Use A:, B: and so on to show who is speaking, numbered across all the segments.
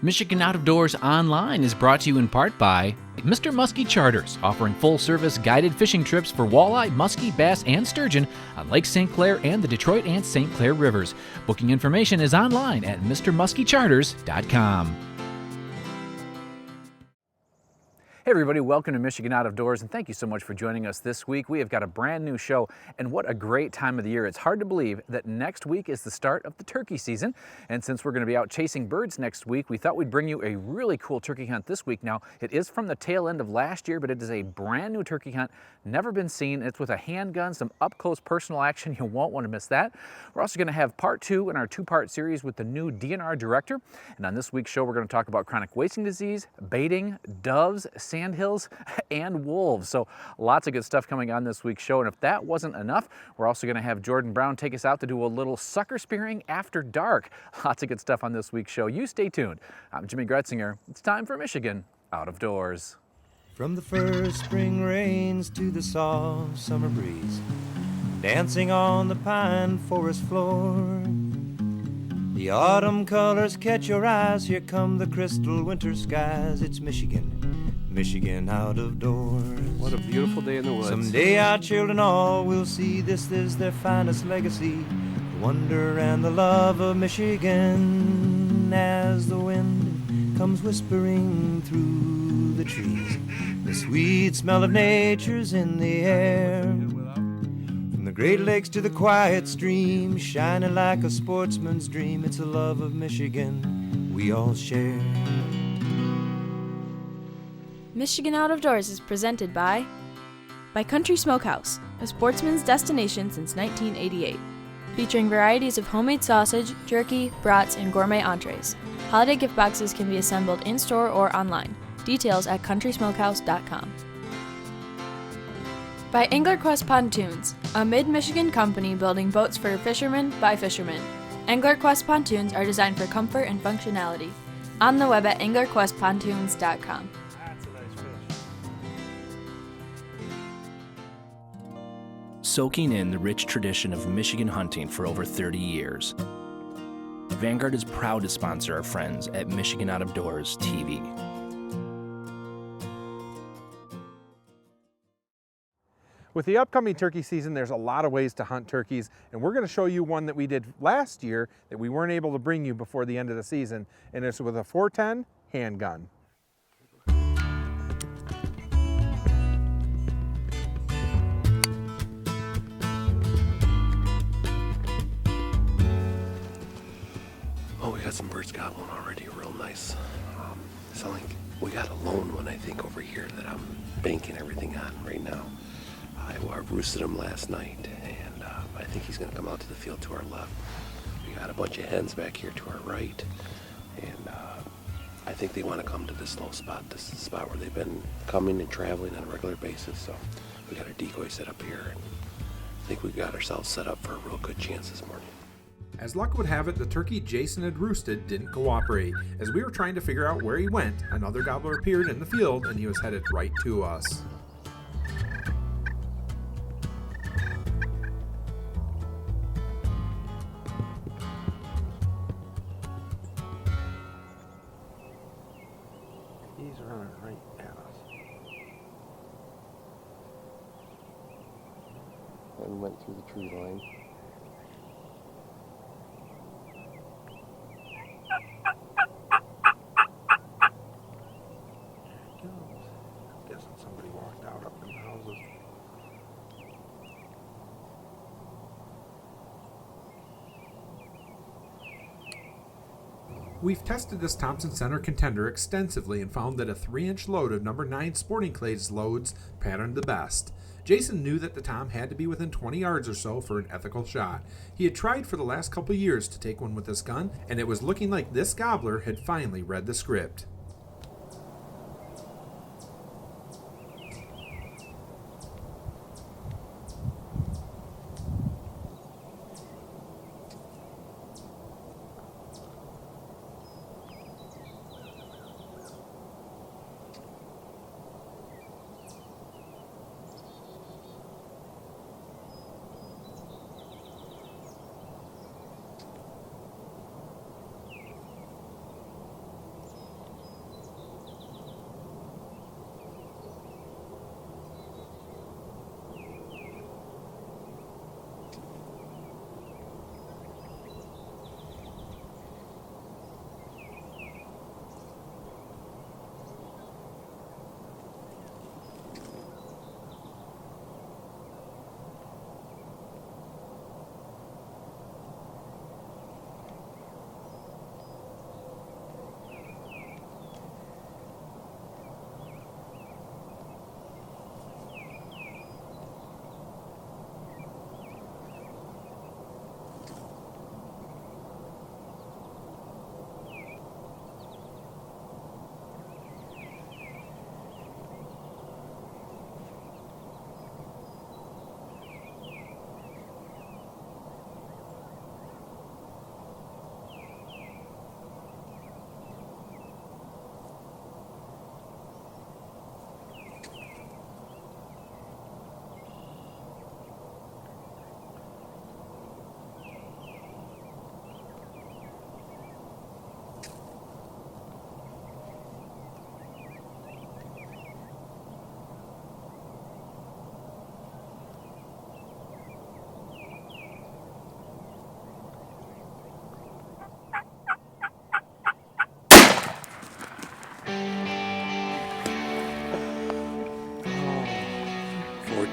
A: Michigan Out of Doors Online is brought to you in part by Mr. Muskie Charters, offering full-service guided fishing trips for walleye, muskie, bass, and sturgeon on Lake St. Clair and the Detroit and St. Clair rivers. Booking information is online at mrmuskiecharters.com. Hey everybody, welcome to Michigan Out of Doors, and thank you so much for joining us this week. We have got a brand new show, and what a great time of the year. It's hard to believe that next week is the start of the turkey season, and since we're going to be out chasing birds next week, we thought we'd bring you a really cool turkey hunt this week. Now, it is from the tail end of last year, but it is a brand new turkey hunt, never been seen. It's with a handgun, some up-close personal action. You won't want to miss that. We're also going to have part 2 in our 2-part series with the new DNR director, and on this week's show, we're going to talk about chronic wasting disease, baiting, doves, sandhills, and wolves. So lots of good stuff coming on this week's show. And if that wasn't enough, we're also going to have Jordan Brown take us out to do a little sucker spearing after dark. Lots of good stuff on this week's show. You stay tuned. I'm Jimmy Gretzinger. It's time for Michigan Out of Doors.
B: From the first spring rains to the soft summer breeze, dancing on the pine forest floor, the autumn colors catch your eyes. Here come the crystal winter skies. It's Michigan out of doors.
C: What a beautiful day in the woods.
B: Someday our children all will see this is their finest legacy, the wonder and the love of Michigan. As the wind comes whispering through the trees, the sweet smell of nature's in the air. From the Great Lakes to the quiet stream, shining like a sportsman's dream, it's a love of Michigan we all share.
D: Michigan Out of Doors is presented by Country Smokehouse, a sportsman's destination since 1988. Featuring varieties of homemade sausage, jerky, brats, and gourmet entrees. Holiday gift boxes can be assembled in-store or online. Details at countrysmokehouse.com. By AnglerQuest Pontoons, a mid-Michigan company building boats for fishermen by fishermen. AnglerQuest Pontoons are designed for comfort and functionality. On the web at anglerquestpontoons.com.
E: Soaking in the rich tradition of Michigan hunting for over 30 years. Vanguard is proud to sponsor our friends at Michigan Out of Doors TV.
C: With the upcoming turkey season, there's a lot of ways to hunt turkeys, and we're going to show you one that we did last year that we weren't able to bring you before the end of the season, and it's with a 410 handgun.
F: Oh, we got some birds gobbling already, real nice. So like we got a lone one, I think, over here that I'm banking everything on right now. I roosted him last night, and I think he's going to come out to the field to our left. We got a bunch of hens back here to our right, and I think they want to come to this low spot. This is the spot where they've been coming and traveling on a regular basis. So we got our decoy set up here, and I think we got ourselves set up for a real good chance this morning.
G: As luck would have it, the turkey Jason had roosted didn't cooperate. As we were trying to figure out where he went, another gobbler appeared in the field and he was headed right to us.
C: He's running right at us.
F: And went through the tree line.
C: Somebody walked out up in the houses.
G: We've tested this Thompson Center contender extensively and found that a 3-inch load of number 9 sporting clays loads patterned the best. Jason knew that the Tom had to be within 20 yards or so for an ethical shot. He had tried for the last couple years to take one with this gun, and it was looking like this gobbler had finally read the script.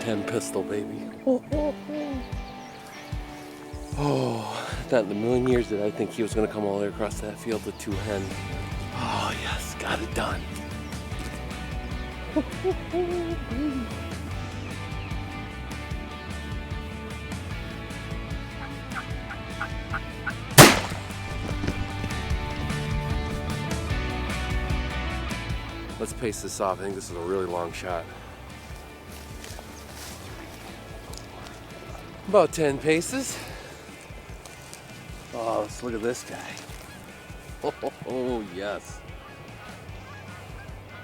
F: 410 pistol, baby. Oh, not in a million years did I think he was going to come all the way across that field with 2 hen. Oh yes, got it done. Let's pace this off. I think this is a really long shot. About 10 paces. Oh, let's look at this guy. Oh, yes.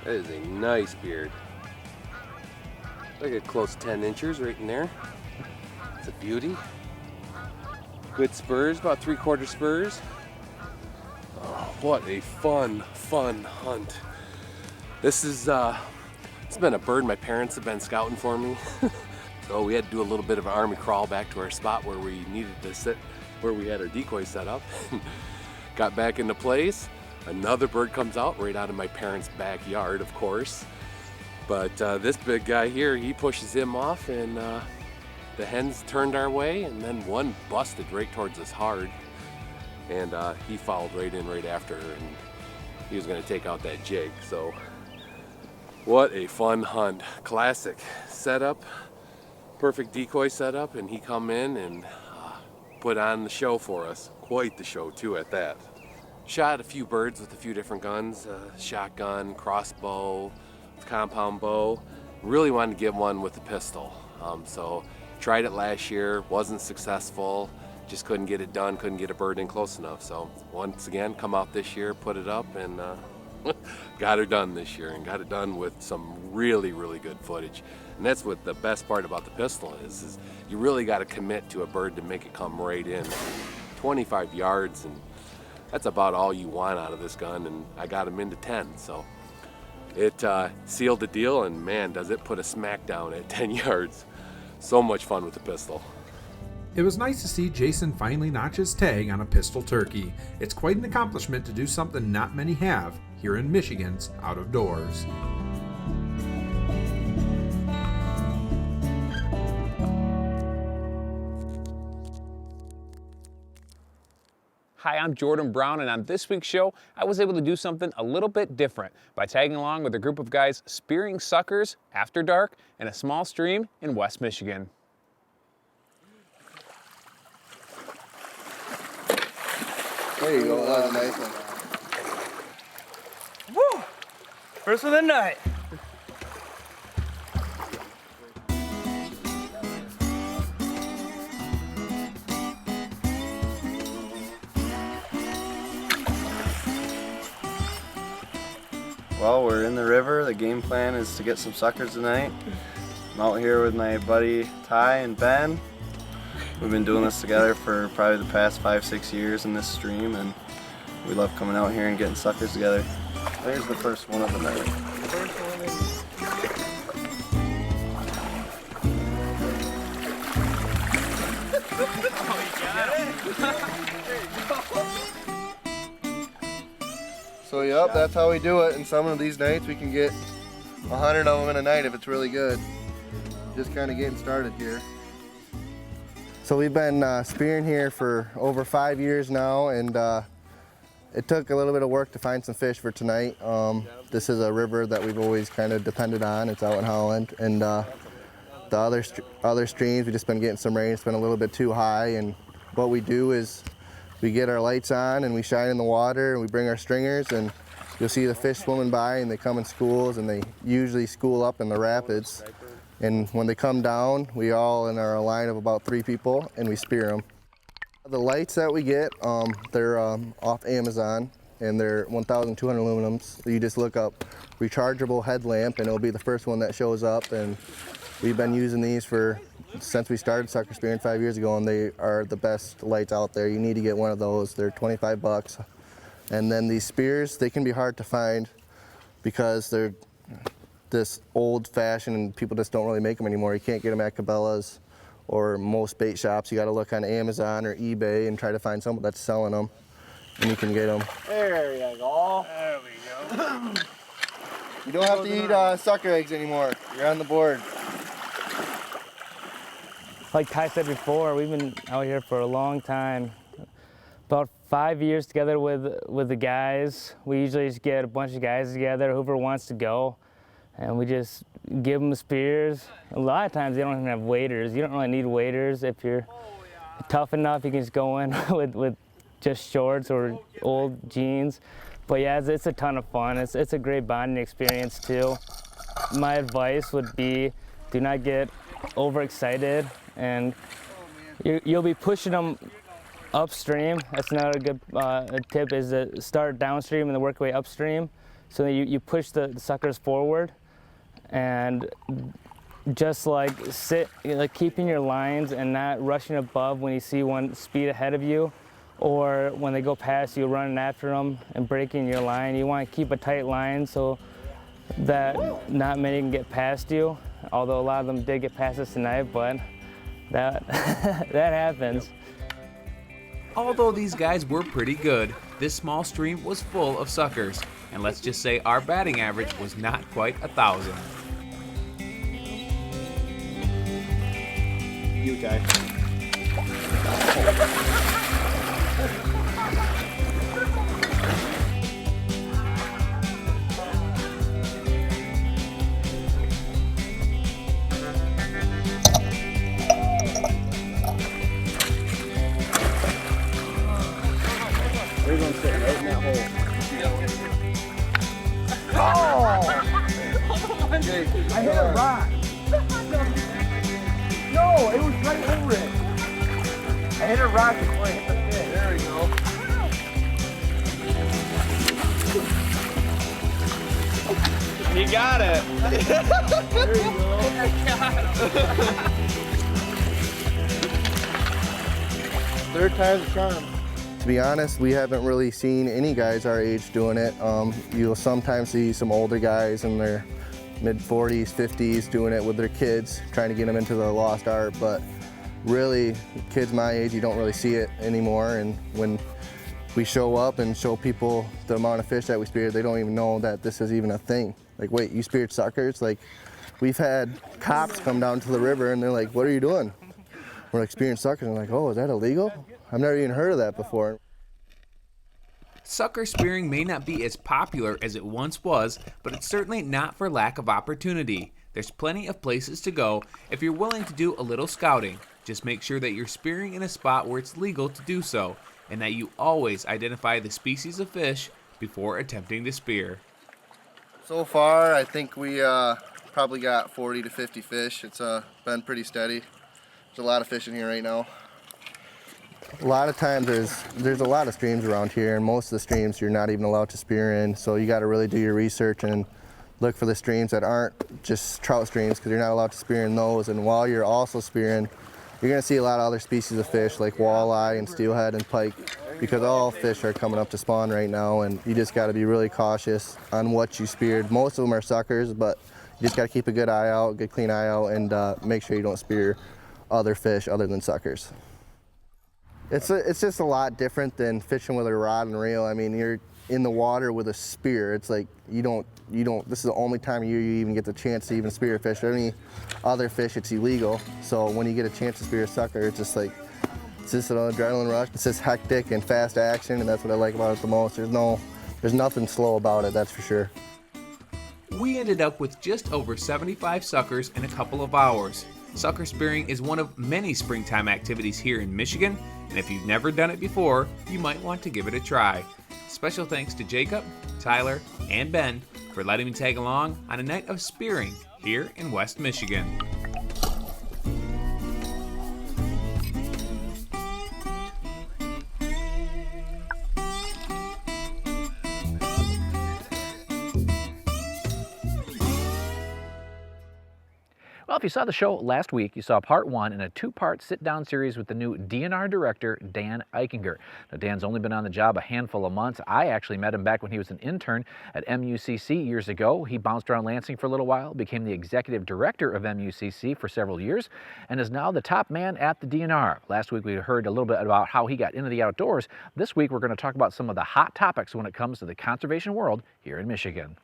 F: That is a nice beard. Like a close 10 inches right in there. It's a beauty. Good spurs, about 3/4 spurs. Oh, what a fun hunt. This is, it's been a bird my parents have been scouting for me. So we had to do a little bit of an army crawl back to our spot where we needed to sit, where we had our decoy set up. Got back into place. Another bird comes out right out of my parents' backyard, of course. But this big guy here, he pushes him off, and the hens turned our way, and then one busted right towards us hard. And he followed right in right after her, and he was gonna take out that jig. So what a fun hunt. Classic setup, perfect decoy setup, and he come in and put on the show for us. Quite the show too at that. Shot a few birds with a few different guns, shotgun, crossbow, compound bow. Really wanted to get one with a pistol. So tried it last year, wasn't successful, just couldn't get it done, couldn't get a bird in close enough. So once again, come out this year, put it up, and got her done this year, and got it done with some really good footage. And that's what the best part about the pistol is you really got to commit to a bird to make it come right in. 25 yards, and that's about all you want out of this gun, and I got him into 10, so it sealed the deal, and man, does it put a smack down at 10 yards. So much fun with the pistol.
G: It was nice to see Jason finally notch his tag on a pistol turkey. It's quite an accomplishment to do something not many have here in Michigan's out of doors.
A: Hi, I'm Jordan Brown, and on this week's show, I was able to do something a little bit different by tagging along with a group of guys spearing suckers after dark in a small stream in West Michigan.
H: There you go, that was a nice one.
B: Woo! First of the night.
H: Well, we're in the river. The game plan is to get some suckers tonight. I'm out here with my buddy Ty and Ben. We've been doing this together for probably the past 5-6 years in this stream, and we love coming out here and getting suckers together. There's the first one of the night. So yep, that's how we do it. And some of these nights we can get 100 of them in a night if it's really good. Just kind of getting started here. So we've been spearing here for over 5 years now, and it took a little bit of work to find some fish for tonight. This is a river that we've always kind of depended on. It's out in Holland, and the other streams we've just been getting some rain. It's been a little bit too high, and what we do is we get our lights on and we shine in the water, and we bring our stringers, and you'll see the fish swimming by, and they come in schools, and they usually school up in the rapids. And when they come down, we all in our line of about 3 people, and we spear them. The lights that we get, they're off Amazon, and they're 1,200 aluminums. You just look up rechargeable headlamp, and it'll be the first one that shows up. And we've been using these since we started sucker spearing 5 years ago, and they are the best lights out there. You need to get one of those. They're 25 bucks. And then these spears, they can be hard to find because they're this old-fashioned, and people just don't really make them anymore. You can't get them at Cabela's or most bait shops. You got to look on Amazon or eBay and try to find someone that's selling them, and you can get them.
B: There you go. There we go.
H: You don't have to eat sucker eggs anymore. You're on the board.
I: like Ty said before, we've been out here for a long time. About 5 years together with the guys. We usually just get a bunch of guys together, whoever wants to go, and we just give them the spears. A lot of times they don't even have waders. You don't really need waders. If you're tough enough, you can just go in with just shorts or old jeans. But yeah, it's a ton of fun. It's a great bonding experience too. My advice would be, do not get overexcited, and you'll be pushing them upstream. That's another good tip, is to start downstream and then work your way upstream. So you push the suckers forward, and just like keeping your lines and not rushing above when you see one speed ahead of you, or when they go past you, running after them and breaking your line. You want to keep a tight line so that not many can get past you. Although a lot of them did get past us tonight, but that that happens.
A: Although these guys were pretty good, this small stream was full of suckers, and let's just say our batting average was not quite 1,000.
H: You guy. They're going to sit right in that hole. Oh! I hit a rock. No, it was right over it. I hit a rock before I hit the fish. There we go.
I: You got it.
H: There you go. Third time's a charm. To be honest, we haven't really seen any guys our age doing it. You'll sometimes see some older guys in their mid-40s, 50s doing it with their kids, trying to get them into the lost art, but really, kids my age, you don't really see it anymore. And when we show up and show people the amount of fish that we speared, they don't even know that this is even a thing. Like, wait, you speared suckers? Like, we've had cops come down to the river and they're like, what are you doing? We're like, spearing suckers. I'm like, oh, is that illegal? I've never even heard of that before.
A: Sucker spearing may not be as popular as it once was, but it's certainly not for lack of opportunity. There's plenty of places to go if you're willing to do a little scouting. Just make sure that you're spearing in a spot where it's legal to do so, and that you always identify the species of fish before attempting to spear.
H: So far, I think we probably got 40 to 50 fish. It's been pretty steady. There's a lot of fish in here right now. A lot of times there's a lot of streams around here, and most of the streams you're not even allowed to spear in, so you got to really do your research and look for the streams that aren't just trout streams, because you're not allowed to spear in those. And while you're also spearing, you're going to see a lot of other species of fish like walleye and steelhead and pike, because all fish are coming up to spawn right now, and you just got to be really cautious on what you speared. Most of them are suckers, but you just got to keep a good eye out, good clean eye out, and make sure you don't spear other fish other than suckers. It's just a lot different than fishing with a rod and reel. I mean, you're in the water with a spear. It's like you don't, this is the only time of year you even get the chance to even spear a fish. Any other fish, it's illegal. So when you get a chance to spear a sucker, it's just like, it's just an adrenaline rush. It's just hectic and fast action, and that's what I like about it the most. There's nothing slow about it, that's for sure.
A: We ended up with just over 75 suckers in a couple of hours. Sucker spearing is one of many springtime activities here in Michigan, and if you've never done it before, you might want to give it a try. Special thanks to Jacob, Tyler, and Ben for letting me tag along on a night of spearing here in West Michigan. Well, if you saw the show last week, you saw part one in a two-part sit-down series with the new DNR director, Dan Eichinger. Now, Dan's only been on the job a handful of months. I actually met him back when he was an intern at MUCC years ago. He bounced around Lansing for a little while, became the executive director of MUCC for several years, and is now the top man at the DNR. Last week, we heard a little bit about how he got into the outdoors. This week, we're going to talk about some of the hot topics when it comes to the conservation world here in Michigan.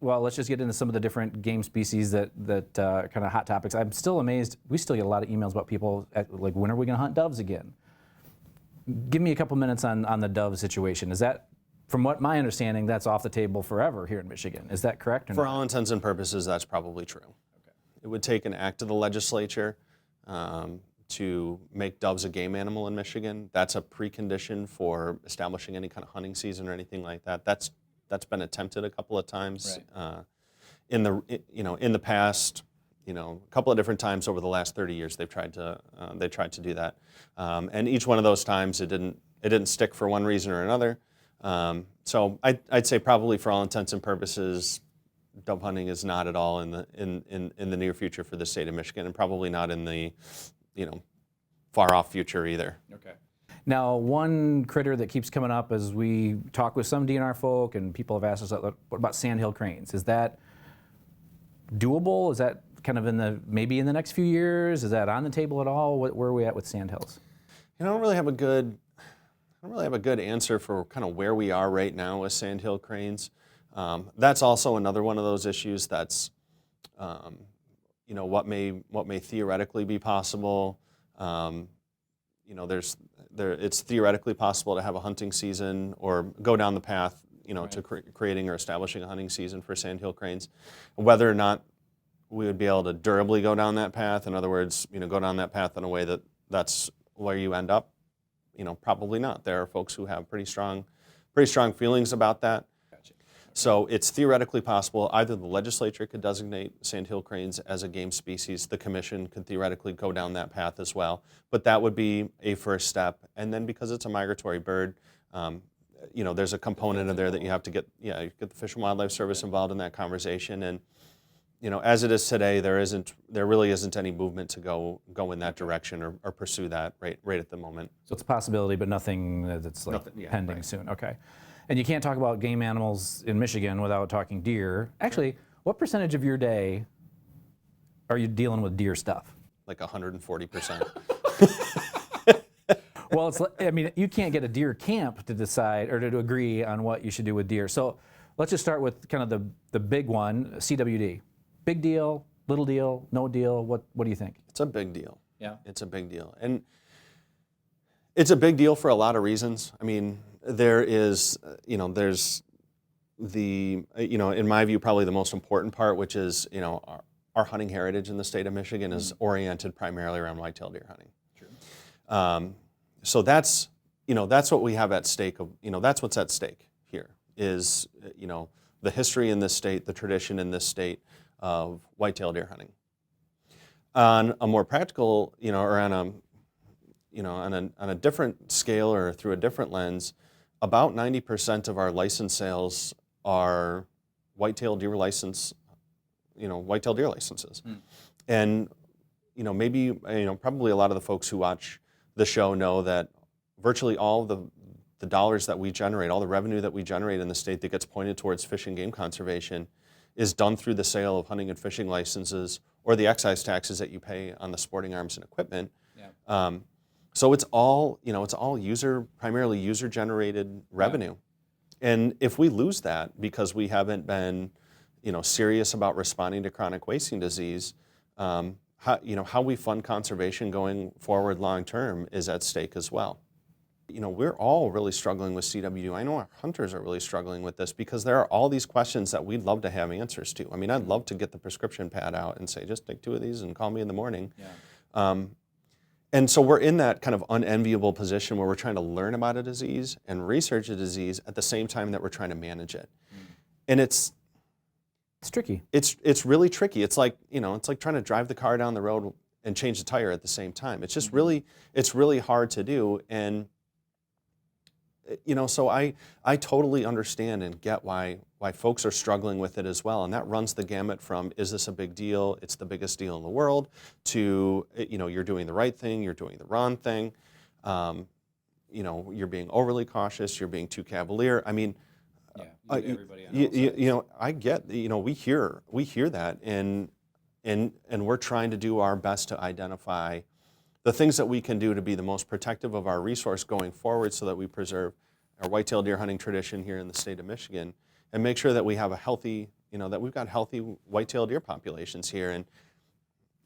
A: well, let's just get into some of the different game species that kind of hot topics. I'm still amazed. We still get a lot of emails about people like, when are we going to hunt doves again? Give me a couple minutes on the dove situation. Is that, from what my understanding, that's off the table forever here in Michigan? Is that correct? Or
J: For
A: not?
J: all intents and purposes, that's probably true. Okay. It would take an act of the legislature to make doves a game animal in Michigan. That's a precondition for establishing any kind of hunting season or anything like that. That's been attempted a couple of times in the past. A couple of different times over the last 30 years, they've tried to do that, and each one of those times it didn't stick for one reason or another. So I'd say probably for all intents and purposes, dove hunting is not at all in the near future for the state of Michigan, and probably not in the far off future either.
A: Okay. Now, one critter that keeps coming up as we talk with some DNR folk, and people have asked us, what about sandhill cranes? Is that doable? Is that kind of maybe in the next few years? Is that on the table at all? Where are we at with sandhills?
J: I don't really have a good answer for kind of where we are right now with sandhill cranes. That's also another one of those issues that's, what may theoretically be possible. It's theoretically possible to have a hunting season or go down the path, to creating or establishing a hunting season for sandhill cranes. Whether or not we would be able to durably go down that path, in other words, go down that path in a way that's where you end up, probably not. There are folks who have pretty strong feelings about that. Gotcha. So it's theoretically possible. Either the legislature could designate sandhill cranes as a game species. The commission could theoretically go down that path as well. But that would be a first step. And then because it's a migratory bird, there's a component of there that you have to get the Fish and Wildlife Service involved in that conversation. And as it is today, there really isn't any movement to go in that direction or pursue that right at the moment.
A: So it's a possibility, but nothing that's pending soon. Okay. And you can't talk about game animals in Michigan without talking deer. Actually, what percentage of your day are you dealing with deer stuff?
J: Like 140%.
A: Well, you can't get a deer camp to decide or to agree on what you should do with deer. So let's just start with kind of the big one, CWD. Big deal, little deal, no deal. What do you think?
J: It's a big deal.
A: Yeah.
J: It's a big deal. And it's a big deal for a lot of reasons. I mean, there's the, in my view, probably the most important part, which is, our hunting heritage in the state of Michigan is oriented primarily around whitetail deer hunting. True. So that's what we have at stake. That's what's at stake here is, the history in this state, the tradition in this state of whitetail deer hunting. On a more practical, or on a different scale or through a different lens, about 90% of our license sales are whitetail deer licenses. And maybe probably a lot of the folks who watch the show know that virtually all the dollars that we generate, all the revenue that we generate in the state that gets pointed towards fish and game conservation is done through the sale of hunting and fishing licenses or the excise taxes that you pay on the sporting arms and equipment. Yeah. So it's all primarily user-generated revenue. And if we lose that because we haven't been, serious about responding to chronic wasting disease, how we fund conservation going forward long-term is at stake as well. We're all really struggling with CWD. I know our hunters are really struggling with this because there are all these questions that we'd love to have answers to. I mean, I'd love to get the prescription pad out and say, just take 2 of these and call me in the morning. Yeah. And so we're in that kind of unenviable position where we're trying to learn about a disease and research a disease at the same time that we're trying to manage it. And it's
A: tricky.
J: It's really tricky. It's like trying to drive the car down the road and change the tire at the same time. It's just really hard to do. And so I totally understand and get why folks are struggling with it as well. And that runs the gamut from, is this a big deal? It's the biggest deal in the world, to, you're doing the right thing, you're doing the wrong thing. You're being overly cautious, you're being too cavalier. I mean, everybody I get, we hear that, and we're trying to do our best to identify the things that we can do to be the most protective of our resource going forward so that we preserve our whitetail deer hunting tradition here in the state of Michigan and make sure that we have a healthy that we've got healthy white-tailed deer populations here, and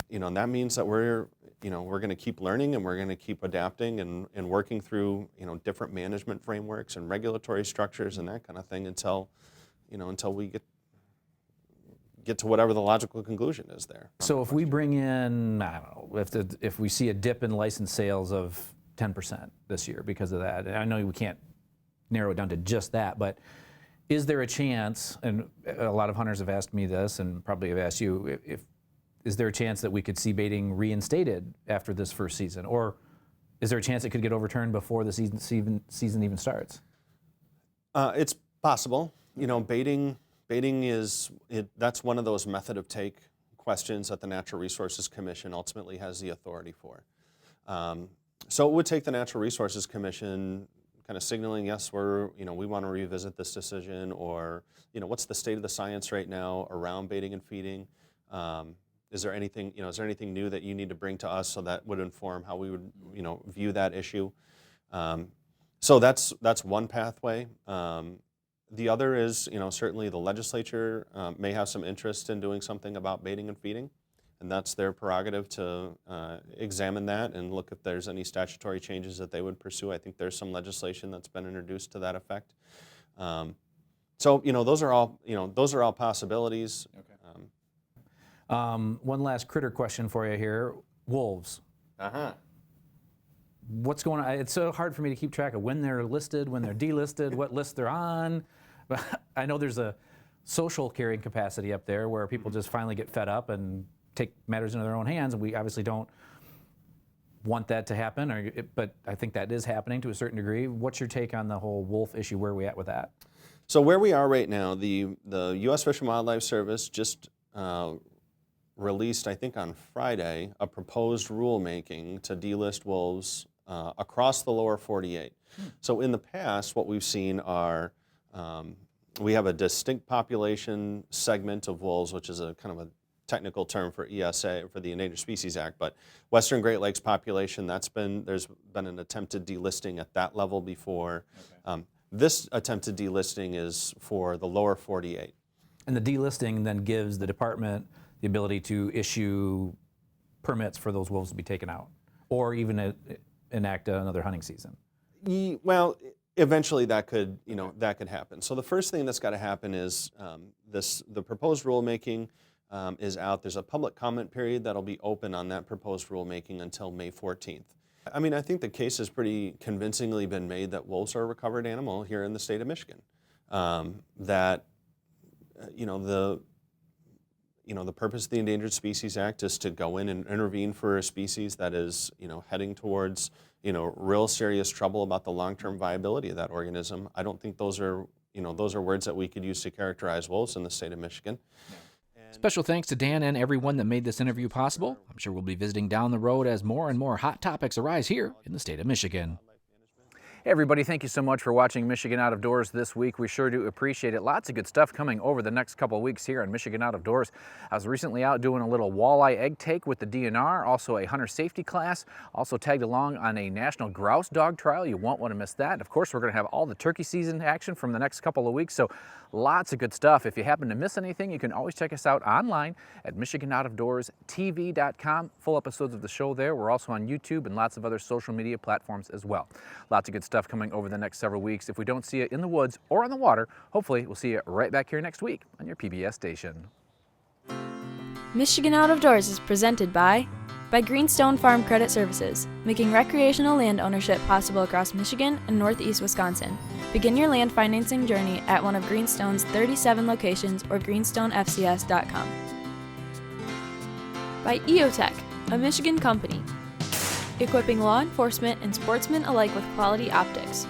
J: and that means that we're going to keep learning, and we're going to keep adapting and working through different management frameworks and regulatory structures and that kind of thing until we get to whatever the logical conclusion is there.
A: So if we bring in, I don't know, if we see a dip in license sales of 10% this year because of that, and I know we can't narrow it down to just that, but is there a chance, and a lot of hunters have asked me this and probably have asked you, is there a chance that we could see baiting reinstated after this first season? Or is there a chance it could get overturned before the season even starts?
J: It's possible. Baiting that's one of those method of take questions that the Natural Resources Commission ultimately has the authority for. So it would take the Natural Resources Commission kind of signaling, yes, we want to revisit this decision, or what's the state of the science right now around baiting and feeding? Is there anything new that you need to bring to us so that would inform how we would view that issue? So that's one pathway. The other is, certainly the legislature may have some interest in doing something about baiting and feeding, and that's their prerogative to examine that and look if there's any statutory changes that they would pursue. I think there's some legislation that's been introduced to that effect. So those are all possibilities.
A: Okay. One last critter question for you here: wolves. What's going on? It's so hard for me to keep track of when they're listed, when they're delisted, what list they're on. But I know there's a social carrying capacity up there where people just finally get fed up and take matters into their own hands, and we obviously don't want that to happen, but I think that is happening to a certain degree. What's your take on the whole wolf issue? Where are we at with that?
J: So where we are right now, the U.S. Fish and Wildlife Service just released, I think on Friday, a proposed rulemaking to delist wolves across the lower 48. So in the past, what we've seen are we have a distinct population segment of wolves, which is a kind of a technical term for ESA, for the Endangered Species Act, but Western Great Lakes population, there's been an attempted delisting at that level before. Okay. This attempted delisting is for the lower 48.
A: And the delisting then gives the department the ability to issue permits for those wolves to be taken out, or even enact another hunting season.
J: Well, eventually that could happen. So the first thing that's got to happen is the proposed rulemaking is out. There's a public comment period that'll be open on that proposed rulemaking until May 14th. I mean, I think the case has pretty convincingly been made that wolves are a recovered animal here in the state of Michigan. That the purpose of the Endangered Species Act is to go in and intervene for a species that is, heading towards, real serious trouble about the long-term viability of that organism. I don't think those are words that we could use to characterize wolves in the state of Michigan.
A: Special thanks to Dan and everyone that made this interview possible. I'm sure we'll be visiting down the road as more and more hot topics arise here in the state of Michigan. Hey everybody, thank you so much for watching Michigan Out of Doors this week. We sure do appreciate it. Lots of good stuff coming over the next couple of weeks here on Michigan Out of Doors. I was recently out doing a little walleye egg take with the DNR, also a hunter safety class, also tagged along on a national grouse dog trial. You won't want to miss that. Of course, we're going to have all the turkey season action from the next couple of weeks, so lots of good stuff. If you happen to miss anything, you can always check us out online at MichiganOutofDoorsTV.com. Full episodes of the show there. We're also on YouTube and lots of other social media platforms as well. Lots of good stuff coming over the next several weeks. If we don't see you in the woods or on the water, hopefully we'll see you right back here next week on your PBS station.
D: Michigan Out of Doors is presented by Greenstone Farm Credit Services, making recreational land ownership possible across Michigan and northeast Wisconsin. Begin your land financing journey at one of Greenstone's 37 locations or greenstonefcs.com. By EOTech, a Michigan company, equipping law enforcement and sportsmen alike with quality optics,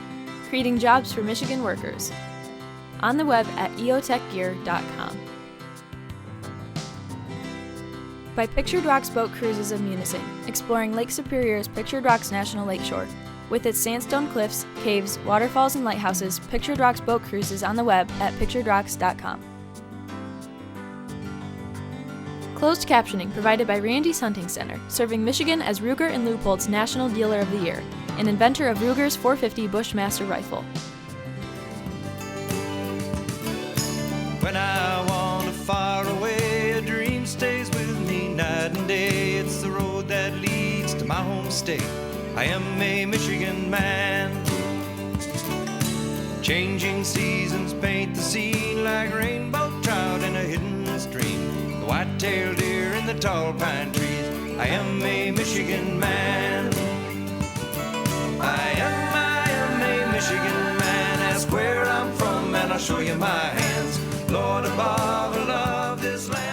D: creating jobs for Michigan workers. On the web at eotechgear.com. By Pictured Rocks Boat Cruises of Munising, exploring Lake Superior's Pictured Rocks National Lakeshore. With its sandstone cliffs, caves, waterfalls, and lighthouses, Pictured Rocks Boat Cruises on the web at picturedrocks.com. Closed captioning provided by Randy's Hunting Center, serving Michigan as Ruger and Leupold's National Dealer of the Year, and inventor of Ruger's 450 Bushmaster rifle.
B: When I want to state. I am a Michigan man. Changing seasons paint the scene like rainbow trout in a hidden stream. The white-tailed deer in the tall pine trees. I am a Michigan man. I am a Michigan man. Ask where I'm from and I'll show you my hands. Lord above, I love this land.